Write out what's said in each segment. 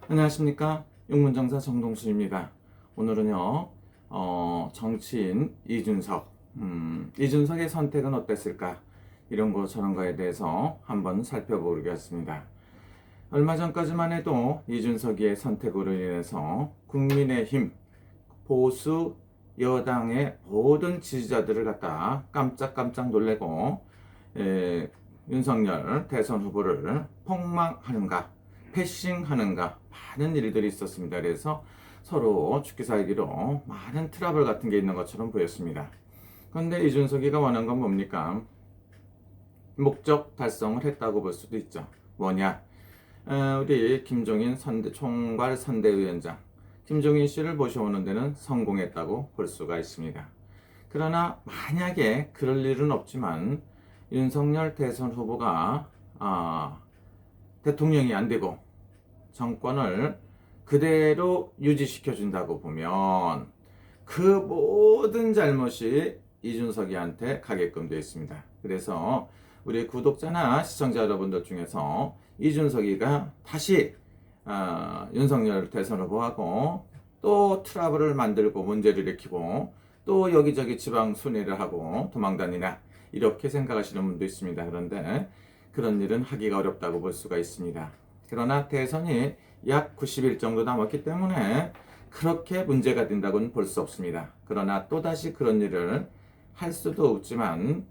안녕하십니까. 육문정사 정동수입니다. 오늘은요, 정치인 이준석, 이준석의 선택은 어땠을까? 이런 거 저런 거에 대해서 한번 살펴보겠습니다. 얼마 전까지만 해도 이준석의 선택으로 인해서 국민의힘 보수 여당의 모든 지지자들을 갖다 깜짝깜짝 놀래고 윤석열 대선 후보를 폭망하는가 패싱하는가 많은 일들이 있었습니다. 그래서 서로 죽기 살기로 많은 트러블 같은 게 있는 것처럼 보였습니다. 그런데 이준석이가 원한 건 뭡니까? 목적 달성을 했다고 볼 수도 있죠. 뭐냐? 우리 김종인 총괄 선대위원장 김종인 씨를 모셔오는 데는 성공했다고 볼 수가 있습니다. 그러나 만약에 그럴 일은 없지만 윤석열 대선 후보가 대통령이 안 되고 정권을 그대로 유지시켜 준다고 보면 그 모든 잘못이 이준석이한테 가게끔 되어 있습니다. 그래서 우리 구독자나 시청자 여러분들 중에서 이준석이가 다시 윤석열 대선 후보하고 또 트러블을 만들고 문제를 일으키고 또 여기저기 지방 순회를 하고 도망다니나 이렇게 생각하시는 분도 있습니다. 그런데 그런 일은 하기가 어렵다고 볼 수가 있습니다. 그러나 대선이 약 90일 정도 남았기 때문에 그렇게 문제가 된다고는 볼 수 없습니다. 그러나 또다시 그런 일을 할 수도 없지만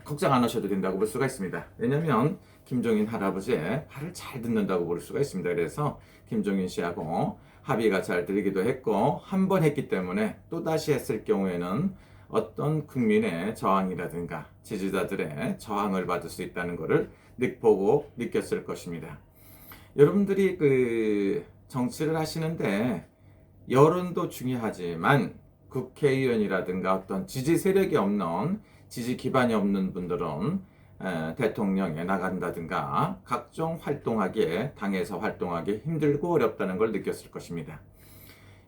걱정 안 하셔도 된다고 볼 수가 있습니다. 왜냐하면 김종인 할아버지의 말을 잘 듣는다고 볼 수가 있습니다. 그래서 김종인 씨하고 합의가 잘 되기도 했고 한 번 했기 때문에 또다시 했을 경우에는 어떤 국민의 저항이라든가 지지자들의 저항을 받을 수 있다는 것을 보고 느꼈을 것입니다. 여러분들이 그 정치를 하시는데 여론도 중요하지만 국회의원이라든가 어떤 지지 세력이 없는 지지 기반이 없는 분들은 대통령에 나간다든가 각종 활동하기에 당에서 활동하기 힘들고 어렵다는 걸 느꼈을 것입니다.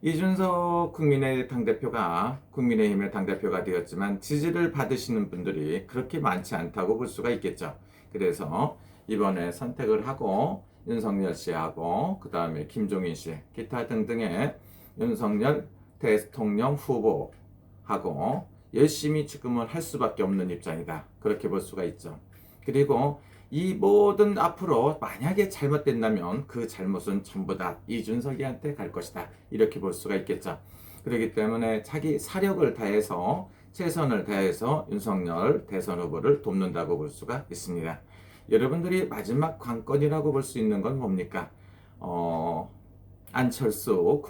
이준석 국민의 당대표가 국민의힘의 당대표가 되었지만 지지를 받으시는 분들이 그렇게 많지 않다고 볼 수가 있겠죠. 그래서 이번에 선택을 하고 윤석열 씨하고 그 다음에 김종인 씨 기타 등등의 윤석열 대통령 후보하고 열심히 지금은 할 수밖에 없는 입장이다. 그렇게 볼 수가 있죠. 그리고 이 모든 앞으로 만약에 잘못된다면 그 잘못은 전부 다 이준석이한테 갈 것이다. 이렇게 볼 수가 있겠죠. 그렇기 때문에 자기 사력을 다해서 최선을 다해서 윤석열 대선 후보를 돕는다고 볼 수가 있습니다. 여러분들이 마지막 관건이라고 볼 수 있는 건 뭡니까? 안철수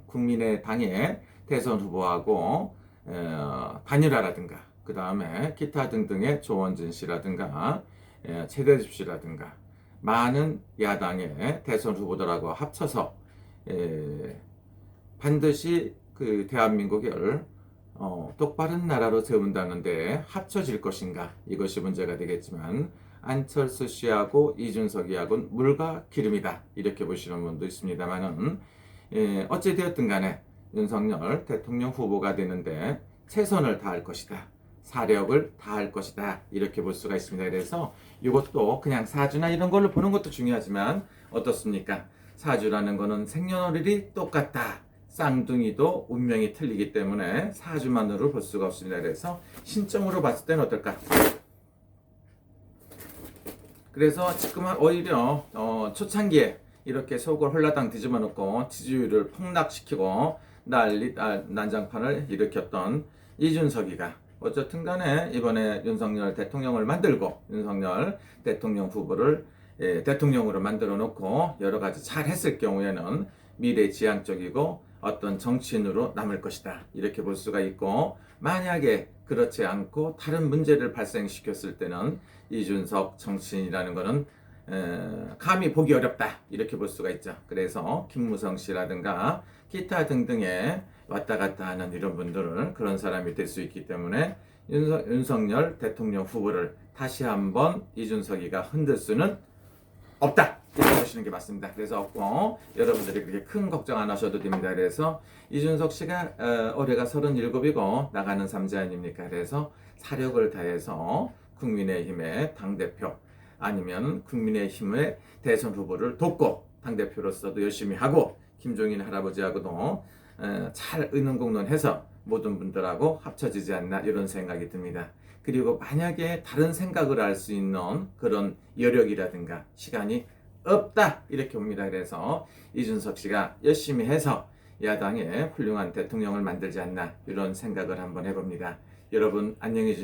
국민의당의 대선 후보하고 반일화라든가 그 다음에 기타 등등의 조원진 씨라든가 최대집 씨라든가 많은 야당의 대선 후보들하고 합쳐서 반드시 그 대한민국을 똑바른 나라로 세운다는데 합쳐질 것인가 이것이 문제가 되겠지만 안철수 씨하고 이준석이하고는 물과 기름이다 이렇게 보시는 분도 있습니다만은 어찌되었든 간에 윤석열 대통령 후보가 되는데 최선을 다할 것이다. 사력을 다할 것이다. 이렇게 볼 수가 있습니다. 그래서 이것도 그냥 사주나 이런 걸로 보는 것도 중요하지만 어떻습니까? 사주라는 거는 생년월일이 똑같다. 쌍둥이도 운명이 틀리기 때문에 사주만으로 볼 수가 없습니다. 그래서 신점으로 봤을 때는 어떨까? 그래서 지금은 오히려 초창기에 이렇게 속을 홀라당 뒤집어 놓고 지지율을 폭락시키고 난장판을 일으켰던 이준석이가 어쨌든 간에 이번에 윤석열 대통령을 만들고 윤석열 대통령 후보를 대통령으로 만들어 놓고 여러 가지 잘 했을 경우에는 미래지향적이고 어떤 정치인으로 남을 것이다. 이렇게 볼 수가 있고 만약에 그렇지 않고 다른 문제를 발생시켰을 때는 이준석 정치인이라는 것은 감히 보기 어렵다. 이렇게 볼 수가 있죠. 그래서 김무성 씨라든가 기타 등등의 왔다 갔다 하는 이런 분들은 그런 사람이 될 수 있기 때문에 윤석열 대통령 후보를 다시 한번 이준석이가 흔들 수는 없다. 이렇게 보시는 게 맞습니다. 그래서 없고 여러분들이 그렇게 큰 걱정 안 하셔도 됩니다. 그래서 이준석 씨가 올해가 37이고 나가는 삼재 아닙니까? 그래서 사력을 다해서 국민의힘의 당대표 아니면 국민의힘의 대선 후보를 돕고 당대표로서도 열심히 하고 김종인 할아버지하고도 잘 의논공론해서 모든 분들하고 합쳐지지 않나 이런 생각이 듭니다. 그리고 만약에 다른 생각을 할 수 있는 그런 여력이라든가 시간이 없다 이렇게 봅니다. 그래서 이준석 씨가 열심히 해서 야당의 훌륭한 대통령을 만들지 않나 이런 생각을 한번 해봅니다. 여러분 안녕히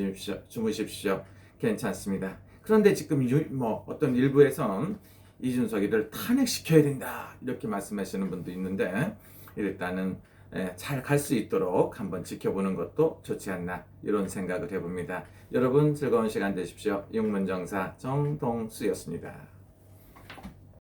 주무십시오. 괜찮습니다. 그런데 지금 어떤 일부에선 이준석이를 탄핵시켜야 된다 이렇게 말씀하시는 분도 있는데 일단은 잘 갈 수 있도록 한번 지켜보는 것도 좋지 않나 이런 생각을 해봅니다. 여러분 즐거운 시간 되십시오. 육문정사 정동수였습니다.